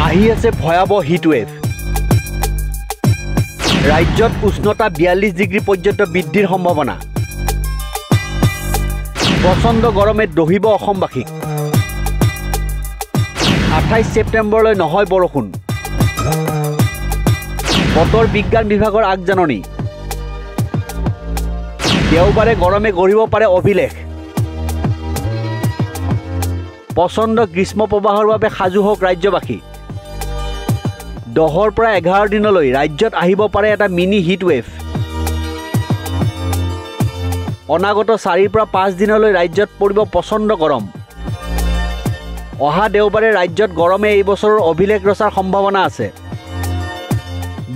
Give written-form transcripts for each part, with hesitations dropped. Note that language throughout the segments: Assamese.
আহি আছে ভয়াবহ হিটৱেভ ৰাজ্যত উষ্ণতা 42 ডিগ্ৰী পৰ্যন্ত বৃদ্ধিৰ সম্ভাৱনা প্ৰচণ্ড গৰমে দহিব অসমবাসীক 28 ছেপ্টেম্বৰলৈ নহয় বৰষুণ বতৰ বিজ্ঞান বিভাগৰ আগজাননী দেওবাৰে গৰমে গঢ়িব পাৰে অভিলেখ প্ৰচণ্ড গ্ৰীষ্ম প্ৰবাহৰ বাবে সাজু হওক ৰাজ্যবাসী 10ৰ পৰা 11 দিনলৈ ৰাজ্যত আহিব পাৰে এটা মিনি হিটৱেভ অনাগত 4ৰ পৰা 5 দিনলৈ ৰাজ্যত পৰিব প্ৰচণ্ড গৰম অহা দেওবাৰে ৰাজ্যত গৰমে এই বছৰৰ অভিলেখ ৰচাৰ সম্ভাৱনা আছে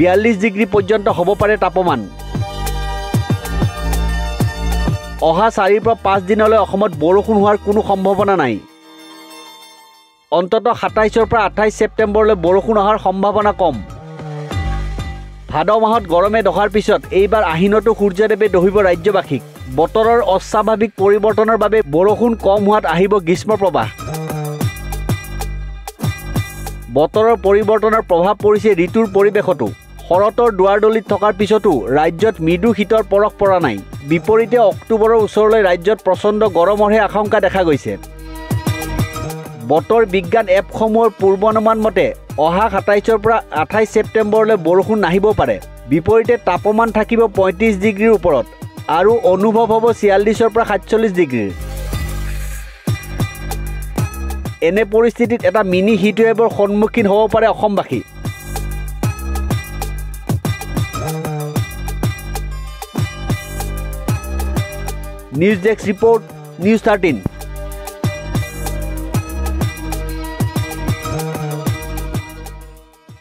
42 ডিগ্ৰী পৰ্যন্ত হ'ব পাৰে তাপমান অহা 4ৰ পৰা 5 দিনলৈ অসমত বৰষুণ হোৱাৰ কোনো সম্ভাৱনা নাই অন্তত 27ৰ পৰা 28 ছেপ্টেম্বৰলৈ বৰষুণ অহাৰ সম্ভাৱনা কম ভাদ মাহত গৰমে দহাৰ পিছত এইবাৰ আহিনতো সূৰ্যদেৱে দহিব ৰাজ্যবাসীক বতৰৰ অস্বাভাৱিক পৰিৱৰ্তনৰ বাবে বৰষুণ কম হোৱাত আহিব গ্ৰীষ্ম প্ৰবাহ বতৰৰ পৰিৱৰ্তনৰ প্ৰভাৱ পৰিছে ঋতুৰ পৰিৱেশতো শৰতৰ দুৱাৰদলিত থকাৰ পিছতো ৰাজ্যত মৃদু শীতৰ পৰশ পৰা নাই বিপৰীতে অক্টোবৰৰ ওচৰলৈ ৰাজ্যত প্ৰচণ্ড গৰমৰহে আশংকা দেখা গৈছে বতৰ বিজ্ঞান এপসমূহৰ পূৰ্বানুমান মতে অহা 27ৰ পৰা 28 ছেপ্টেম্বৰলৈ বৰষুণ নাহিব পাৰে বিপৰীতে তাপমান থাকিব 35 ডিগ্ৰীৰ ওপৰত আৰু অনুভৱ হ'ব 46ৰ পৰা 47 ডিগ্ৰীৰ এনে পৰিস্থিতিত এটা মিনি হিটৱেভৰ সন্মুখীন হ'ব পাৰে অসমবাসী নিউজ ডেস্ক ৰিপৰ্ট নিউজ 13